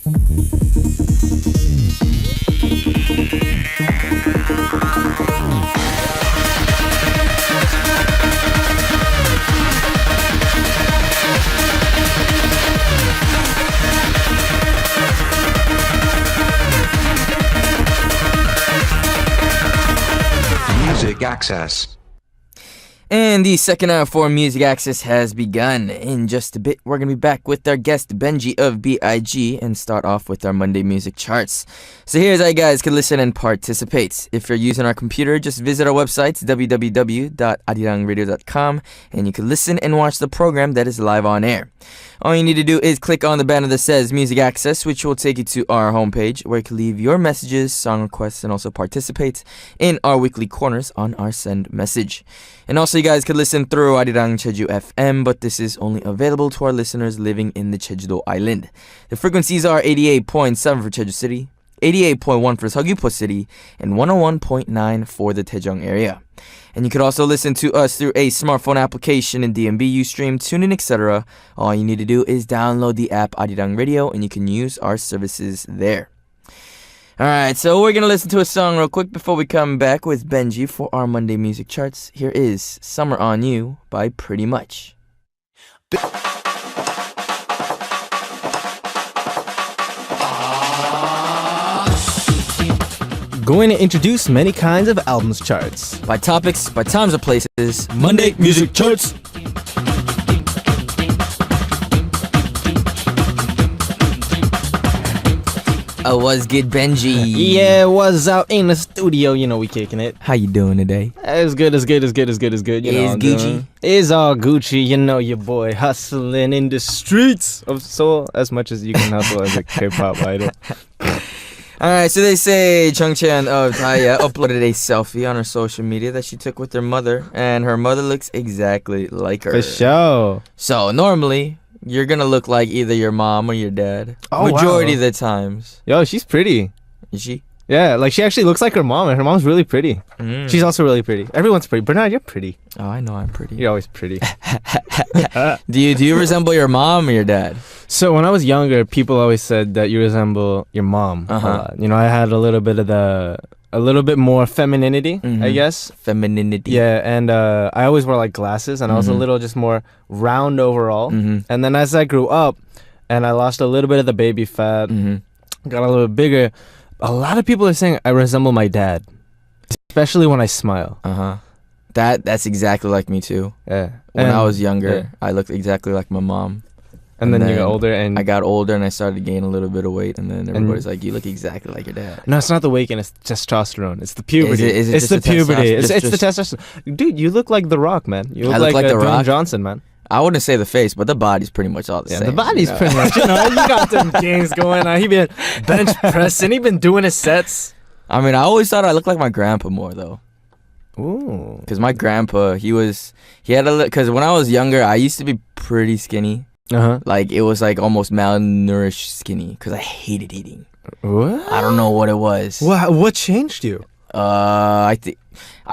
Music Access. And the second hour for Music Access has begun. In just a bit, we're going to be back with our guest Benji of B.I.G. and start off with our Monday music charts. So here's how you guys can listen and participate. If you're using our computer, just visit our website, www.arirangradio.com, and you can listen and watch the program that is live on air. All you need to do is click on the banner that says Music Access, which will take you to our homepage where you can leave your messages, song requests, and also participate in our weekly corners on our send message. And also you guys could listen through Arirang Jeju FM, but this is only available to our listeners living in the Jeju-do Island. The frequencies are 88.7 for Jeju City, 88.1 for Seogwipo City, and 101.9 for the Daejeong area. And you could also listen to us through a smartphone application in DMB, Ustream, TuneIn, etc. All you need to do is download the app Arirang Radio, and you can use our services there. Alright, so we're gonna listen to a song real quick before we come back with Benji for our Monday music charts. Here is Summer on You by Pretty Much. Going to introduce many kinds of albums charts. By topics, by times or places, Monday music charts. What's good, Benji? Yeah, was out in the studio. You know, we kicking it. How you doing today? It's good. You know, Gucci? It's all Gucci. You know, your boy hustling in the streets of Seoul as much as you can hustle as a K-pop idol. Alright, so they say Jung Chaeyeon of Taya uploaded a selfie on her social media that she took with her mother, and her mother looks exactly like her. For sure. So normally, you're gonna look like either your mom or your dad. Oh, Majority wow. of the times. Yo, she's pretty. Is she? Yeah, like she actually looks like her mom, and her mom's really pretty. She's also really pretty. Everyone's pretty. Bernard, you're pretty. Oh, I know I'm pretty. You're always pretty. Do you resemble your mom or your dad? So when I was younger, people always said that you resemble your mom a lot. You know, I had a little bit more femininity, I guess. Femininity. Yeah, and I always wore like glasses, and I was a little just more round overall. And then as I grew up, and I lost a little bit of the baby fat, got a little bit bigger, a lot of people are saying I resemble my dad, especially when I smile. That's exactly like me too. Yeah. When I was younger, I looked exactly like my mom. And then you got older, and I got older, and I started to gain a little bit of weight, and then everybody's like, "You look exactly like your dad." No, it's not the weight gain; it's testosterone. It's the puberty. It's the puberty. It's the testosterone. Dude, you look like The Rock, man. You look I look like The Dwayne Rock? Johnson, man. I wouldn't say the face, but the body's pretty much all the same. The body's pretty much. You know, you got them gains going on. He been bench pressing. He been doing his sets. I mean, I always thought I looked like my grandpa more though. Ooh. Because my grandpa, he had a because when I was younger, I used to be pretty skinny. Like it was like almost malnourished skinny because I hated eating. What? I don't know what it was. What changed you? I think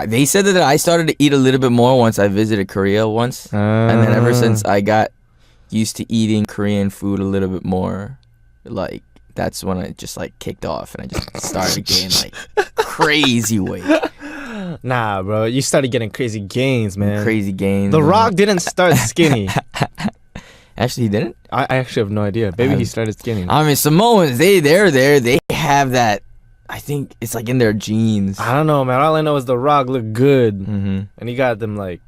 they said that I started to eat a little bit more once I visited Korea once, and then ever since I got used to eating Korean food a little bit more, like that's when I just like kicked off and I just started to gain like crazy weight. Nah, bro, you started getting crazy gains, man. Crazy gains. The Rock didn't start skinny. Actually, he didn't? I actually have no idea. Maybe he started skinny. I mean, Samoans, they're there. They have that. I think it's like in their genes. I don't know, man. All I know is The Rock looked good, and he got them like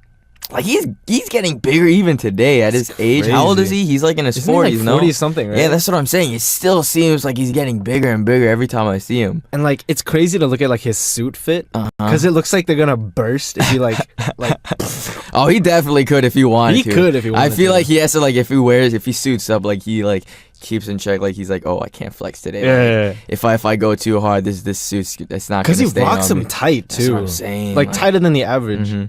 he's getting bigger even today at his age. How old is he? He's like in his 40s, like no? 40 something, right? Yeah, that's what I'm saying. It still seems like he's getting bigger and bigger every time I see him. And like it's crazy to look at like his suit fit because it looks like they're gonna burst if he like. Oh, he definitely could if he wanted He to. could if he wanted I feel to. like he has to like if he suits up, like he like keeps in check, like he's like, oh, I can't flex today. Yeah. Like, if I go too hard, this suit's it's not Because gonna he stay rocks on them me. tight too. That's what I'm saying. Like tighter than the average.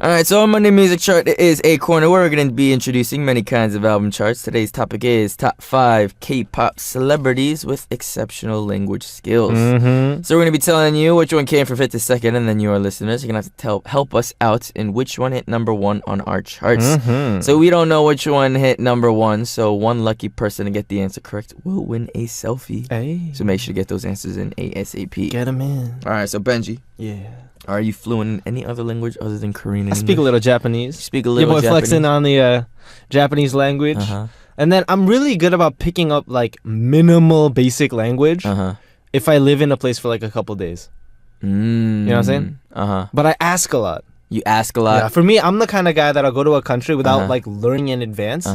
Alright, so on Monday Music Chart is a corner where we're going to be introducing many kinds of album charts. Today's topic is top 5 K-pop celebrities with exceptional language skills. So we're going to be telling you which one came from 5th to 2nd, and then you, our listeners, are going to have to help us out in which one hit number 1 on our charts. So we don't know which one hit number 1, so one lucky person to get the answer correct will win a selfie. Hey. So make sure to get those answers in ASAP. Get them in. Alright, so Benji. Yeah. Are you fluent in any other language other than Korean and I speak a little Japanese. Speak a little Your boy Japanese. flexing on the Japanese language. And then I'm really good about picking up like minimal basic language if I live in a place for like a couple days. You know what I'm saying? But I ask a lot. You ask a lot? Yeah, for me, I'm the kind of guy that I'll go to a country without like learning in advance.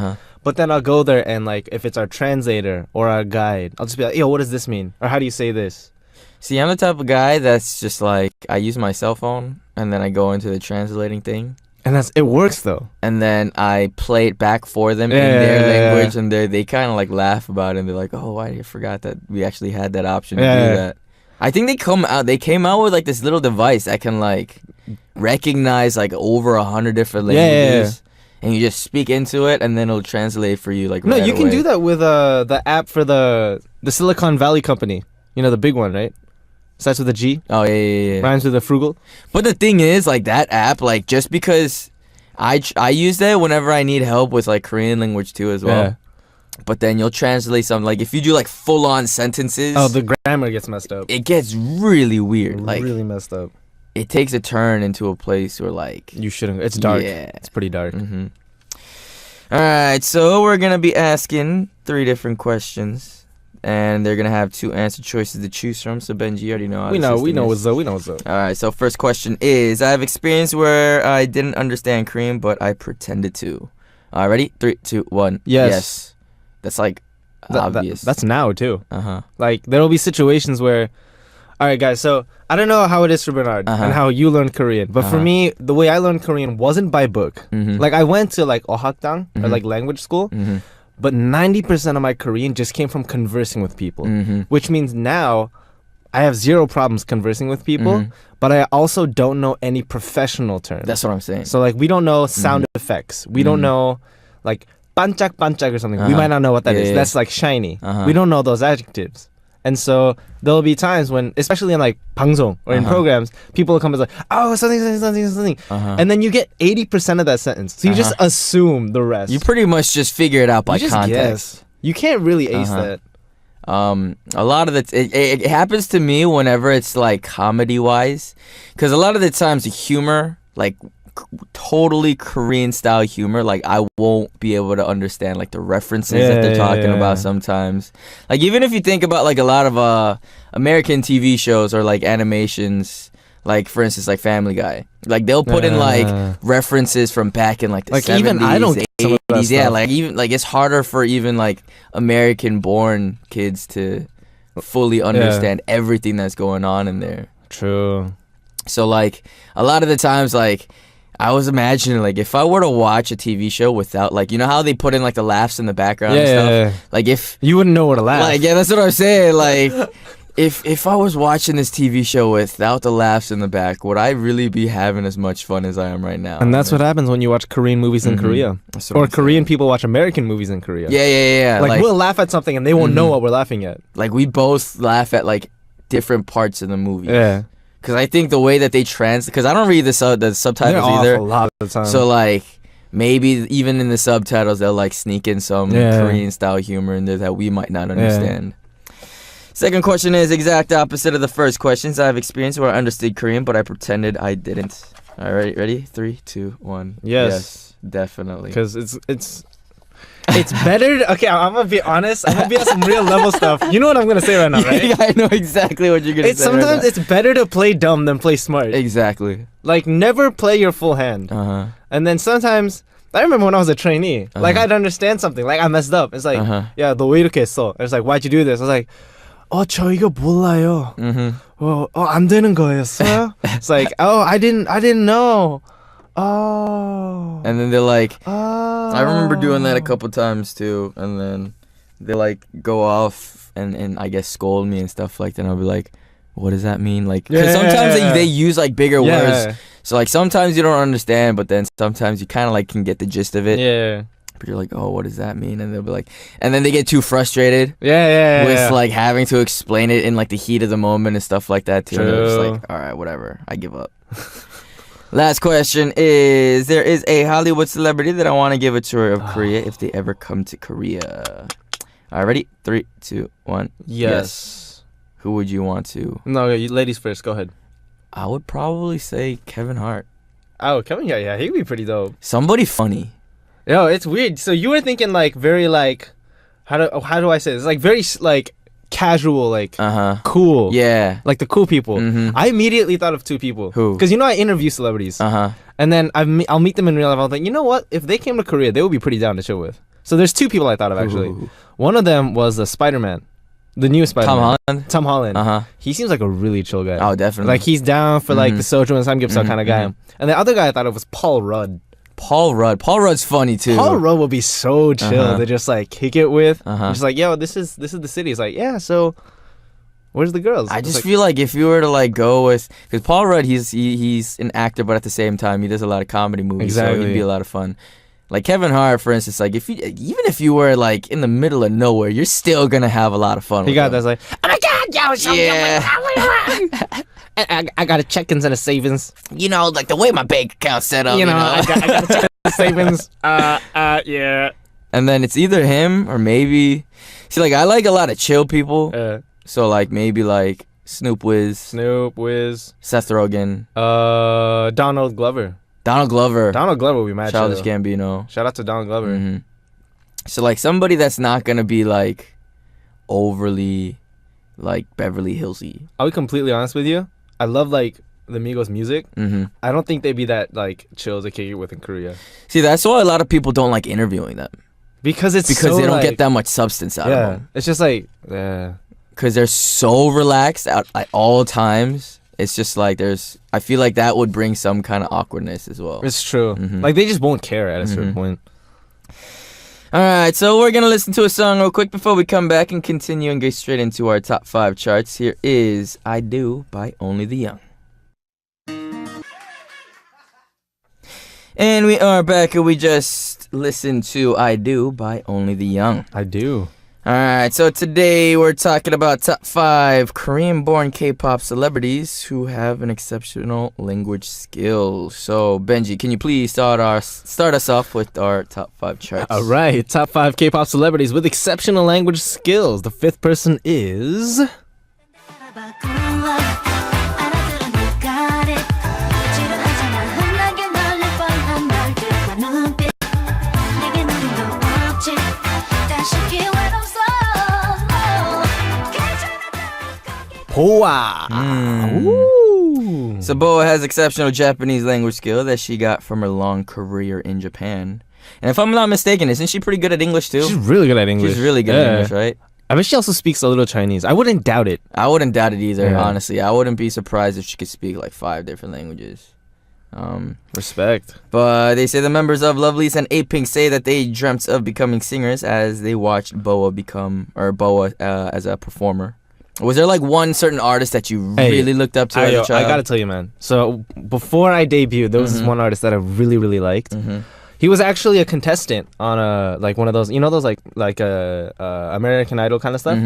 But then I'll go there and like if it's our translator or our guide, I'll just be like, yo, what does this mean? Or how do you say this? See, I'm the type of guy that's just like, I use my cell phone and then I go into the translating thing. And it works though. And then I play it back for them in their language, and they kind of like laugh about it, and they're like, oh, I forgot that we actually had that option to do that. I think they came out with like this little device that can like recognize like over 100 different languages. And you just speak into it, and then it'll translate for you like right away. No, you can do that with the app for the Silicon Valley company. You know, the big one, right? Starts with a G. Oh, yeah. Rhymes with a frugal. But the thing is, like, that app, like, just because I use that whenever I need help with, like, Korean language, too, as well. Yeah. But then you'll translate something. Like, if you do, like, full-on sentences... Oh, the grammar gets messed up. It gets really weird. Like, really messed up. It takes a turn into a place where, like... You shouldn't... It's dark. Yeah. It's pretty dark. All right, so we're going to be asking 3 different questions. And they're going to have 2 answer choices to choose from. So, Benji, you already know how we know what's up. All right, so first question is, I have experience where I didn't understand Korean, but I pretended to. All right, ready? 3, 2, 1. Yes. That's like obvious. That's now, too. Like, there will be situations where... All right, guys, so I don't know how it is for Bernard and how you learned Korean. But for me, the way I learned Korean wasn't by book. Like, I went to, like, ohakdang, or, like, language school. But 90% of my Korean just came from conversing with people, which means now I have 0 problems conversing with people, but I also don't know any professional terms. That's what I'm saying. So, like, we don't know sound effects. We don't know, like, 반짝반짝 or something. We might not know what that is. That's, like, shiny. We don't know those adjectives. And so there'll be times when, especially in like 방송 or in programs, people will come and like, oh, something. And then you get 80% of that sentence. So you just assume the rest. You pretty much just figure it out by context. Guess. You can't really ace that. A lot of it happens to me whenever it's like comedy wise. Because a lot of the times the humor, like totally Korean style humor, like I won't be able to understand like the references that they're talking about sometimes. Like even if you think about like a lot of American TV shows or like animations, like for instance like Family Guy, like they'll put in like references from back in like the 70s, even I don't get some of that 80s. Yeah, stuff. like even like it's harder for even like American born kids to fully understand everything that's going on in there. True. So like a lot of the times like I was imagining, like, if I were to watch a TV show without, like, you know how they put in, like, the laughs in the background and stuff? Yeah. Like, if... You wouldn't know where to laugh. Like, yeah, that's what I'm saying. Like, if I was watching this TV show without the laughs in the back, would I really be having as much fun as I am right now? And that's what happens when you watch Korean movies in Korea. Or Korean people watch American movies in Korea. Yeah. Like, we'll laugh at something and they won't know what we're laughing at. Like, we both laugh at, like, different parts of the movie. Yeah. Because I think the way that they because I don't read the subtitles either. A lot of the time. So like maybe even in the subtitles they'll like sneak in some Korean style humor in there that we might not understand. Second question is exact opposite of the first questions. I have experience where I understood Korean but I pretended I didn't. All right, ready? 3, 2, 1. Yes, definitely. Because it's better. Okay, I'm gonna be honest. I'm gonna be on some real level stuff. You know what I'm gonna say right now, right? Yeah, I know exactly what you're gonna say. Sometimes it's better to play dumb than play smart. Exactly. Like never play your full hand. And then sometimes I remember when I was a trainee, like I'd understand something, like I messed up. It's like, yeah, 너 왜 이렇게 했어? It's like, why'd you do this? I was like, 저 이거 몰라요. 안 되는 거였어요? It's like, I didn't know. And then they're like, I remember doing that a couple times too, and then they like go off and I guess scold me and stuff like that, and I'll be like, what does that mean? Like, because sometimes they use like bigger words, So like sometimes you don't understand, but then sometimes you kind of like can get the gist of it. Yeah. But you're like, oh, what does that mean? And they'll be like, and then they get too frustrated Yeah. with like having to explain it in like the heat of the moment and stuff like that too. And they're just True. like, all right, whatever, I give up. Last question is: there is a Hollywood celebrity that I want to give a tour of Korea if they ever come to Korea. All right, ready? 3, 2, 1. Yes. Who would you want to? No, you ladies first. Go ahead. I would probably say Kevin Hart. Oh, Kevin, yeah, he'd be pretty dope. Somebody funny. Yo, it's weird. So you were thinking like very like, how do I say this? Like very like casual, like cool. Yeah. Like the cool people. Mm-hmm. I immediately thought of 2 people. Who? Because you know I interview celebrities. And then I'll meet them in real life. I was like, you know what? If they came to Korea, they would be pretty down to chill with. So there's 2 people I thought of actually. Ooh. One of them was the Spider-Man, the new Spider-Man. Tom Holland. He seems like a really chill guy. Oh, definitely. Like he's down for like the social and samgyeopsal kind of guy. And the other guy I thought of was Paul Rudd. Paul Rudd's funny too. Paul Rudd will be so chill to just like kick it with. Just like, yo, this is the city. It's like, yeah, so where's the girls? I just feel like if you were to like go with, because Paul Rudd, he's an actor, but at the same time he does a lot of comedy movies, Exactly. so he'd be a lot of fun. Like Kevin Hart, for instance, like even if you were like in the middle of nowhere, you're still gonna have a lot of fun. He with got him. that's like, oh my god, yo, Yeah. I got a check-ins and a savings. You know, like the way my bank account's set up. You know, I got a check-ins and savings. Yeah. And then it's either him or maybe, see, like I like a lot of chill people. So like maybe like Snoop Wiz, Wiz, Seth Rogen, Donald Glover. Donald Glover will be mad. Childish Gambino. Shout out to Donald Glover. Mm-hmm. So like somebody that's not gonna be like overly like Beverly Hillsy. I'll be completely honest with you. I love like the Migos music. I don't think they'd be that like chill to kick it with in Korea. See, that's why a lot of people don't like interviewing them Because they don't like, get that much substance out of them. It's just like Because they're so relaxed at all times. It's just like I feel like that would bring some kind of awkwardness as well. It's true. Like they just won't care at a certain point. All right, so we're gonna listen to a song real quick before we come back and continue and get straight into our top 5 charts. Here is "I Do" by Only the Young. And we are back, and we just listened to "I Do" by Only the Young. I do. All right, so today we're talking about top 5 Korean-born K-pop celebrities who have an exceptional language skill. So, Benji, can you please start us off with our top 5 charts? All right, top 5 K-pop celebrities with exceptional language skills. The 5th person is Boa. Ooh. So Boa has exceptional Japanese language skill that she got from her long career in Japan. And if I'm not mistaken, isn't she pretty good at English too? She's really good at English. She's really good at English, right? I bet she also speaks a little Chinese. I wouldn't doubt it. I wouldn't doubt it either, Yeah. honestly. I wouldn't be surprised if she could speak like 5 different languages. Respect. But they say the members of Lovelyz and A-Pink say that they dreamt of becoming singers as they watched Boa as a performer. Was there like one certain artist that you really looked up to as a child? I gotta tell you, man. So before I debuted, there was this one artist that I really, really liked. He was actually a contestant on one of those, you know, those like American Idol kind of stuff.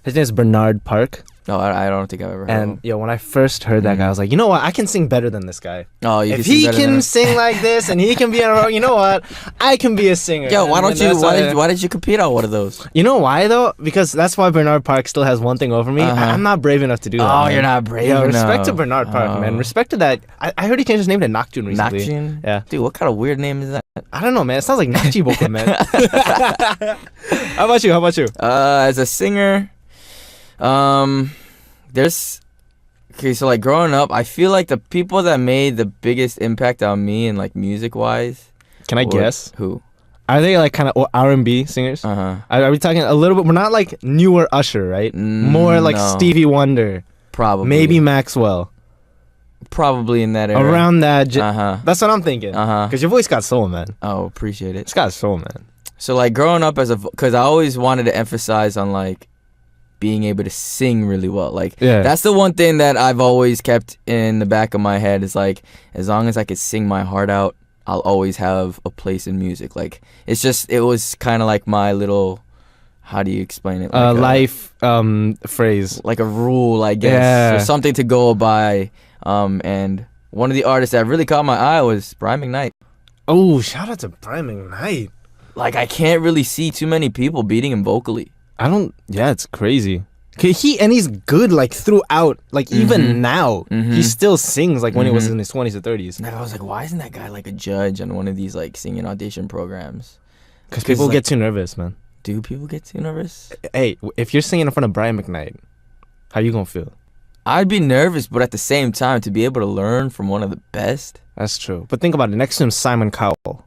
His name is Bernard Park. No, I don't think I've ever heard of him. And when I first heard that guy, I was like, you know what? I can sing better than this guy. Oh, if he can sing like this and he can be you know what? I can be a singer. Yo, why did you compete on one of those? You know why though? Because that's why Bernard Park still has one thing over me. I'm not brave enough to do that. Oh, man. you're not brave enough. enough. Respect to Bernard Park, man. Respect to that. I heard he changed his name to Nakjun recently. Nakjun? Yeah. Dude, what kind of weird name is that? I don't know, man. It sounds like Nachi Boka, man. How about you? As a singer, so like growing up, I feel like the people that made the biggest impact on me and like music wise. Can I guess? Who? Are they like kind of R&B singers? Are we talking a little bit? We're not like newer Usher, right? More like no. Stevie Wonder. Probably. Maybe Maxwell. Probably in that era. Around that. That's what I'm thinking. Because your voice got soul, man. Oh, appreciate it. It's got soul, man. So like growing up because I always wanted to emphasize on like being able to sing really well. Like Yeah. that's the one thing that I've always kept in the back of my head is like as long as I could sing my heart out, I'll always have a place in music. Like it was kind of like my little, how do you explain it? Like life phrase. like a rule, I guess, Yeah. or something to go by. And one of the artists that really caught my eye was Brian McKnight. Oh, shout out to Brian McKnight. Like I can't really see too many people beating him vocally. Yeah, it's crazy. He's good like throughout, like even now. He still sings like when he was in his 20s or 30s. And I was like, why isn't that guy like a judge on one of these like singing audition programs? Because people like, get too nervous, man. Do people get too nervous? Hey, if you're singing in front of Brian McKnight, how you gonna feel? I'd be nervous, but at the same time, to be able to learn from one of the best, That's true. But think about it. Next to him, Simon Cowell.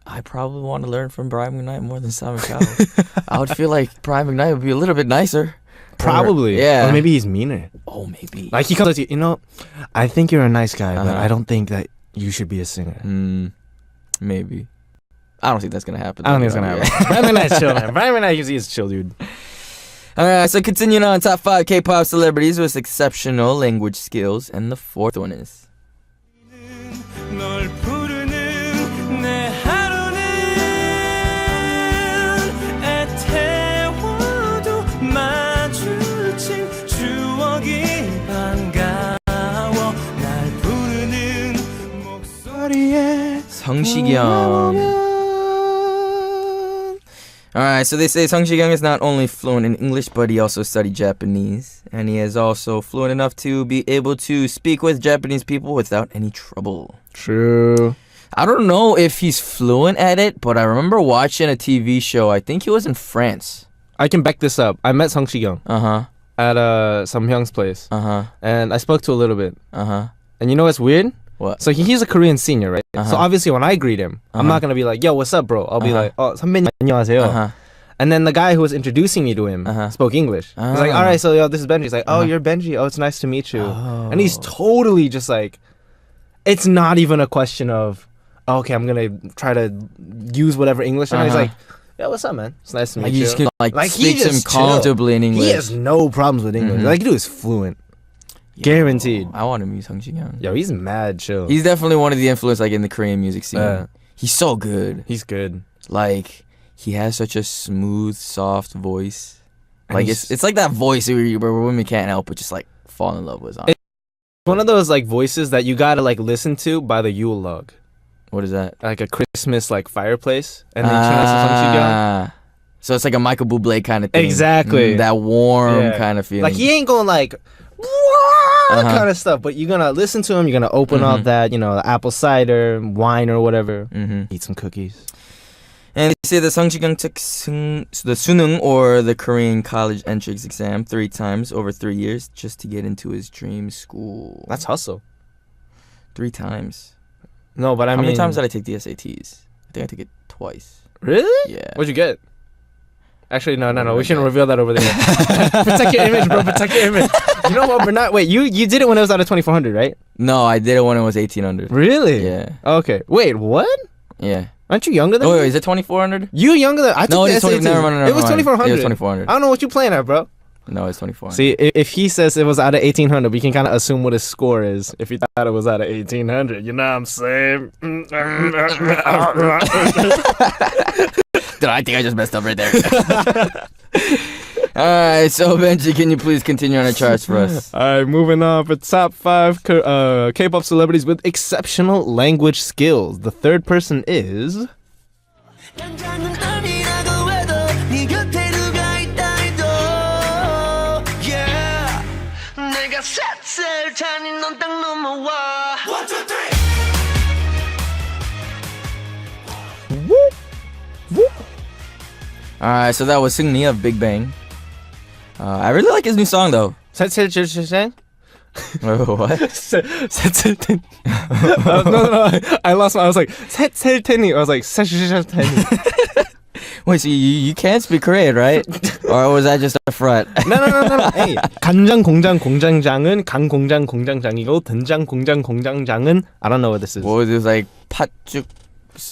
I probably want to learn from Brian McKnight more than Simon Cowell. I would feel like Brian McKnight would be a little bit nicer. Probably. Yeah. Or maybe he's meaner. Oh, maybe. Like he comes to you, I think you're a nice guy, but I don't think that you should be a singer. Maybe. I don't think that's going to happen. I don't think it's going to happen. Brian McKnight's chill, man. Brian McKnight usually is chill, dude. Alright, so continuing on, top 5 K-pop celebrities with exceptional language skills. And the fourth one is... 널 부르는 내 하루는 애태워도 마주친 추억이 반가워 날 부르는 목소리에 성시경. Alright, so they say Sung Shi-kyung is not only fluent in English, but he also studied Japanese. And he is also fluent enough to be able to speak with Japanese people without any trouble. True. I don't know if he's fluent at it, but I remember watching a TV show. I think he was in France. I can back this up. I met Sung Shi-kyung Uh-huh. at Samhyung's place. Uh-huh. And I spoke to a little bit. Uh-huh. And you know what's weird? What? So he's a Korean senior, right? Uh-huh. So obviously when I greet him, I'm not going to be like, yo, what's up, bro? I'll be like, oh, 선배님 안녕하세요. Uh-huh. And then the guy who was introducing me to him spoke English. He's like, all right, so yo, this is Benji. He's like, oh, you're Benji. Oh, it's nice to meet you. Oh. And he's totally just like, it's not even a question of, oh, okay, I'm going to try to use whatever English. And he's like, yeah, what's up, man? It's nice to meet Like you. you just could he speak him just comfortably in English. He has no problems with English. Like, dude is fluent. Guaranteed. I want to meet Sung Shi-kyung. Yo, he's mad chill. He's definitely one of the influence like in the Korean music scene. Yeah. He's so good. He's good. Like he has such a smooth, soft voice. And Like he's- it's like that voice where women can't help but just like fall in love with. One of those like voices that you gotta like listen to by the Yule log, What is that? like a Christmas like fireplace, and then turn on some Sung Shi-kyung. So it's like a Michael Bublé kind of thing. Exactly. That warm Yeah. kind of feeling. Like he ain't going like kind of stuff, but you're gonna listen to him. You're gonna open up that the apple cider, wine or whatever. Eat some cookies. And they say that Sung Shi-kyung took the Sunung or the Korean college entrance exam 3 times over 3 years just to get into his dream school. That's hustle. 3 times. No, but I How mean, many times did I take the SATs? I think I took it twice. Really? Yeah. What'd you get? Actually, no. We shouldn't reveal that over there. Protect your image, bro. Protect your image. You know what? We're not. Wait, you did it when it was out of 2400, right? No, I did it when it was 1800. Really? Yeah. Okay. Wait, what? Yeah. Aren't you younger than Oh, me? wait, is it 2400? You younger than I took No, the it's 20, SATs. never mind. It was 2400. It was 2400. I don't know what you playing at, bro. No, it's 2400. See, if he says it was out of 1800, we can kind of assume what his score is. If he thought it was out of 1800, you know what I'm saying? Dude, I think I just messed up right there. Alright, so Benji, can you please continue on the charts for us? All right, moving on for top 5 K-pop celebrities with exceptional language skills. The third person is... 남자는 아니라고 해도 네 곁에 누가 있다 해도 yeah 내가 셋을 타니 넌 딱 넘어와 1, 2, 3 Alright, so that was Seungni of Big Bang. I really like his new song though. 셋셋셋셋? What? 셋셋텐. No. I lost my. I was like 셋셋텐이. I was like 셋셋텐이. Wait, so you can't speak Korean, right? Or was that just a front? No. Hey, 간장 공장 공장장은 간 공장 공장장이고 된장 공장 공장장은 I don't know what this is. What was it, like 팥죽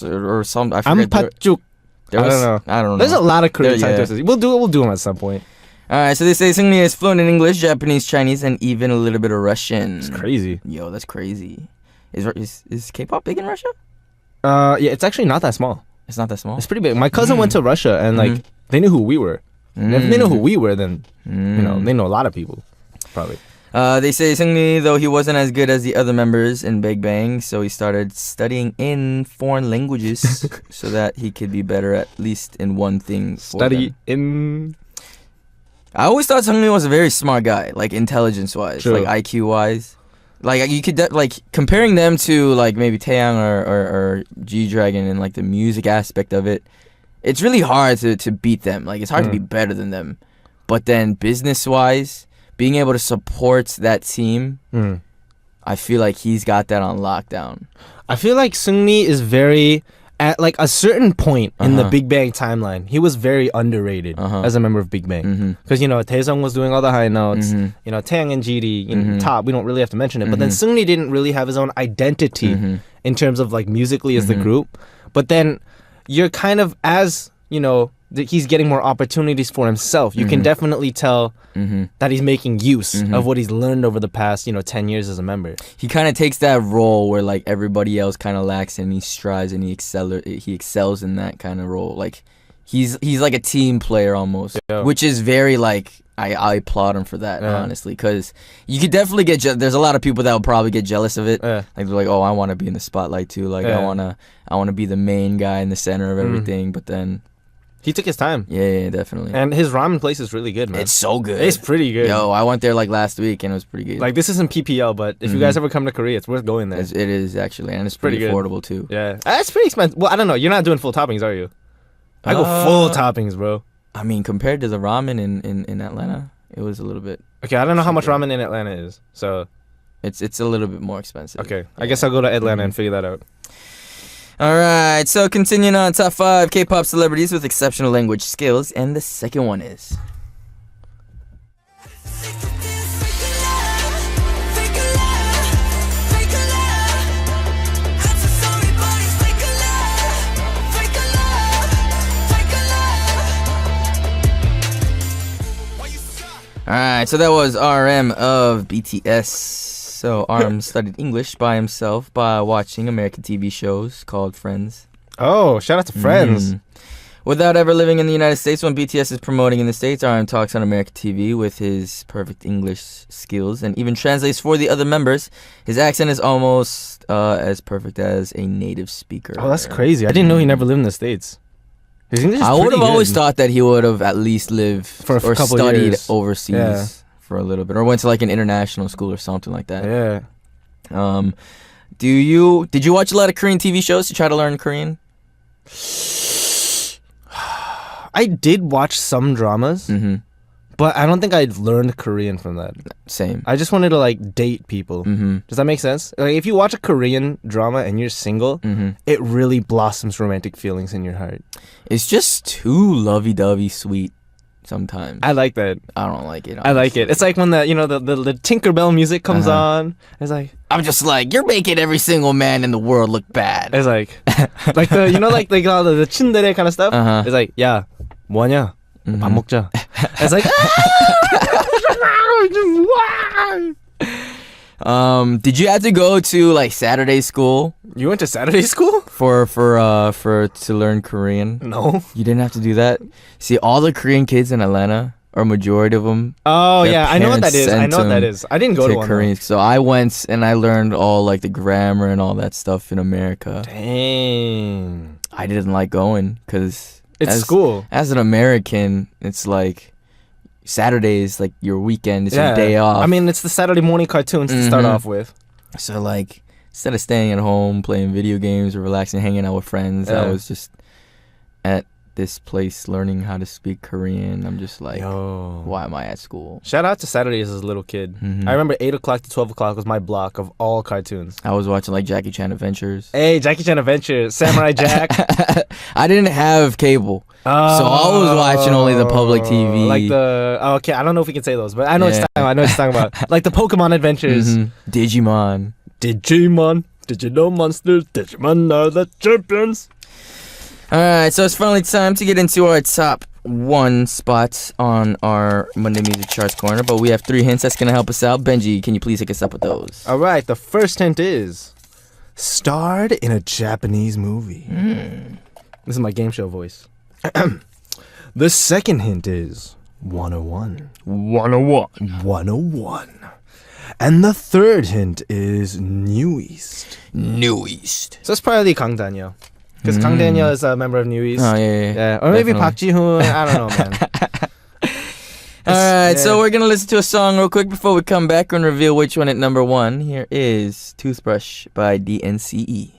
or something? I forget. 안팥죽. There I was, don't know. I don't know. There's a lot of Korean Yeah. titles. We'll do them at some point. All right, so they say Seungri is fluent in English, Japanese, Chinese, and even a little bit of Russian. It's crazy. Yo, that's crazy. Is K-pop big in Russia? Yeah, it's actually not that small. It's not that small. It's pretty big. My cousin went to Russia and like they knew who we were. And if they know who we were, then you know they know a lot of people, probably. They say Seungri, though he wasn't as good as the other members in Big Bang, so he started studying in foreign languages so that he could be better at least in one thing. Study in. I always thought Seungri was a very smart guy, like intelligence-wise, True. like IQ-wise. Like you could like comparing them to like maybe Taeyang or G-Dragon and like the music aspect of it. It's really hard to beat them. Like it's hard to be better than them. But then business-wise, being able to support that team, I feel like he's got that on lockdown. I feel like Seungri is very at like a certain point in the Big Bang timeline. He was very underrated as a member of Big Bang because you know Taesung was doing all the high notes. You know Taeyang and GD, you know, top. We don't really have to mention it. But then Seungri didn't really have his own identity in terms of like musically as the group. But then you're kind of as you know. He's getting more opportunities for himself. You can definitely tell that he's making use of what he's learned over the past, 10 years as a member. He kind of takes that role where like everybody else kind of lacks, and he strives and he excels in that kind of role. Like he's like a team player almost, which is very like I applaud him for that honestly, because you could definitely get there's a lot of people that will probably get jealous of it. Like they're like, oh, I want to be in the spotlight too. Like I want to be the main guy in the center of everything, but then. He took his time. Yeah, definitely. And his ramen place is really good, man. It's so good. It's pretty good. Yo, I went there like last week and it was pretty good. Like this isn't PPL, but if you guys ever come to Korea, it's worth going there. It is actually, and it's pretty affordable too. Yeah, it's pretty expensive. Well, I don't know. You're not doing full toppings, are you? I go full toppings, bro. I mean, compared to the ramen in Atlanta, it was a little bit. Okay, I don't know how much ramen in Atlanta is, so it's a little bit more expensive. Okay, I guess I'll go to Atlanta and figure that out. All right, so continuing on, top 5 K-pop celebrities with exceptional language skills, and the second one is. All right, so that was RM of BTS. So RM studied English by himself by watching American TV shows called Friends. Oh, shout out to Friends. Without ever living in the United States, when BTS is promoting in the States, RM talks on American TV with his perfect English skills and even translates for the other members. His accent is almost as perfect as a native speaker. Oh, that's crazy. I didn't know he never lived in the States. His English is I would have pretty always good. thought that he would have at least lived For a or couple studied years. overseas for a little bit, or went to like an international school or something like that. Yeah. Did you watch a lot of Korean TV shows to try to learn Korean? I did watch some dramas, but I don't think I learned Korean from that. Same. I just wanted to like date people. Does that make sense? Like if you watch a Korean drama and you're single, it really blossoms romantic feelings in your heart. It's just too lovey-dovey sweet sometimes. I like that. I don't like it. I like it. It's like when the Tinkerbell music comes on. It's like I'm just like, you're making every single man in the world look bad. it's like like the all the tsundere kind of stuff. It's like yeah, 뭐냐? 밥 먹자. It's like did you have to go to like Saturday school you went to Saturday school? for to learn Korean? No. You didn't have to do that? See, all the Korean kids in Atlanta, or majority of them, Oh Their yeah, I know what that parents is. I sent know what that them is. I didn't go to one. Korean. So I went and I learned all like the grammar and all that stuff in America. Dang. I didn't like going because It's school. As an American, it's like Saturday is like your weekend, it's your day off. I mean, it's the Saturday morning cartoons to start off with. So like instead of staying at home playing video games or relaxing, hanging out with friends, I was just at this place learning how to speak Korean. I'm just like, why am I at school? Shout out to Saturdays as a little kid. I remember 8 o'clock to 12 o'clock was my block of all cartoons. I was watching like Jackie Chan Adventures. Hey, Jackie Chan Adventures, Samurai Jack. I didn't have cable, so I was watching only the public TV. Like okay, I don't know if we can say those, but I know what you're talking about. I know what you're talking about. Like the Pokemon Adventures. Digimon. Digimon, Digital Monsters, Digimon are the champions. Alright, so it's finally time to get into our top 1 spot on our Monday Music Charts corner, but we have 3 hints that's going to help us out. Benji, can you please hook us up with those? All right, the first hint is starred in a Japanese movie. This is my game show voice. The second hint is 101. 101. And the third hint is New East. New East. So it's probably Kang Daniel. Because Kang Daniel is a member of New East. Oh, yeah. Or maybe Definitely. Park Ji-hoon. I don't know, man. Alright, so we're going to listen to a song real quick before we come back and reveal which one at number 1. Here is Toothbrush by DNCE.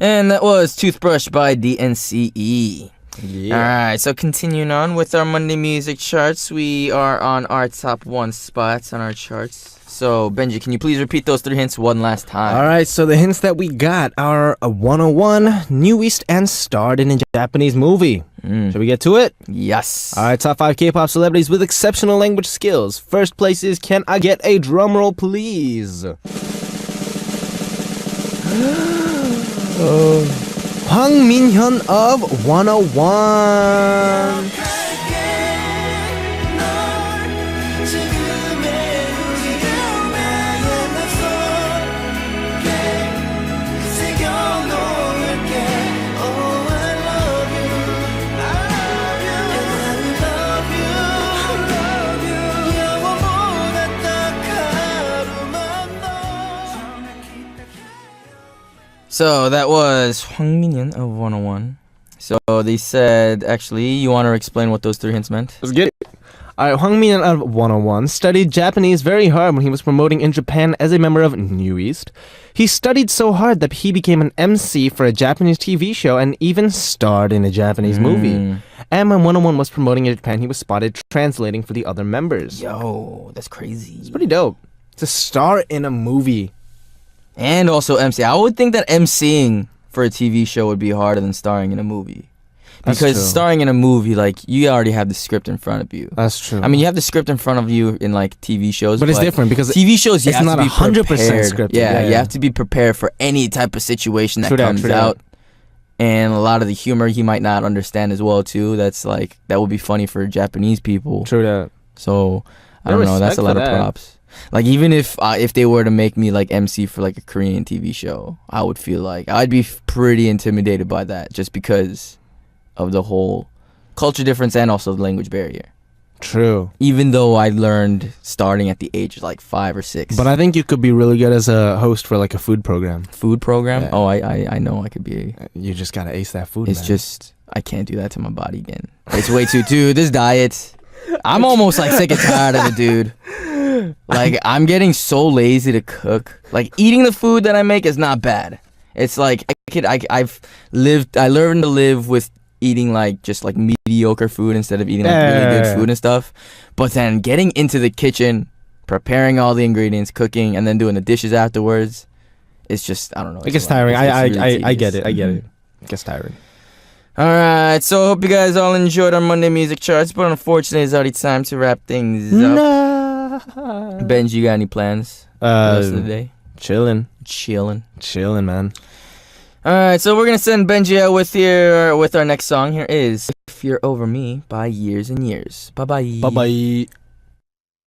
And that was Toothbrush by DNCE. Yeah. Alright, so continuing on with our Monday Music Charts, we are on our top 1 spots on our charts. So, Benji, can you please repeat those 3 hints one last time? All right, so the hints that we got are a 101, New East, and starred in a Japanese movie. Should we get to it? Yes. All right, top 5 K-pop celebrities with exceptional language skills. First place is, can I get a drum roll, please? Hwang Min-hyun of 101. So that was Hwang Min-hyun of 101. So they said, actually, you want to explain what those 3 hints meant? Let's get it. All right, Hwang Min-hyun of 101 studied Japanese very hard when he was promoting in Japan as a member of New East. He studied so hard that he became an MC for a Japanese TV show and even starred in a Japanese movie. And when 101 was promoting in Japan, he was spotted translating for the other members. Yo, that's crazy. It's pretty dope. To star in a movie. And also MC. I would think that MCing for a TV show would be harder than starring in a movie. That's Because true. starring in a movie, like, you already have the script in front of you. That's true. I mean, you have the script in front of you in, like, TV shows. but it's different because TV shows, you it's have not to be 100% prepared. scripted. Yeah, Yeah, you have to be prepared for any type of situation that True that, comes true that. out. And a lot of the humor he might not understand as well, too. That's, like, that would be funny for Japanese people. True that. So, I No don't know. That's a respect lot for of that. props. Like, even if they were to make me like MC for like a Korean TV show, I would feel like I'd be pretty intimidated by that, just because of the whole culture difference and also the language barrier. True. Even though I learned starting at the age of like 5 or 6. But I think you could be really good as a host for like a food program. Food program? Yeah. Oh, I know I could be. You just gotta ace that food. It's man. just I can't do that to my body again. It's way too dude. This diet. I'm almost like sick and tired of it, dude. Like, I'm getting so lazy to cook. Like, eating the food that I make is not bad. It's like I learned to live with eating like just like mediocre food instead of eating like really good food and stuff. But then getting into the kitchen, preparing all the ingredients, cooking, and then doing the dishes afterwards, it's just, I don't know. It gets it's a lot. tiring. It's I really get tedious. it. I get Mhm. it. It gets tiring. Alright, so I hope you guys all enjoyed our Monday Music Charts, but unfortunately it's already time to wrap things up. Benji, you got any plans for the rest of the day? Chilling, Chilling. man. Alright, so we're gonna send Benji out with our next song. Here is If You're Over Me by Years and Years. Bye bye. Bye bye.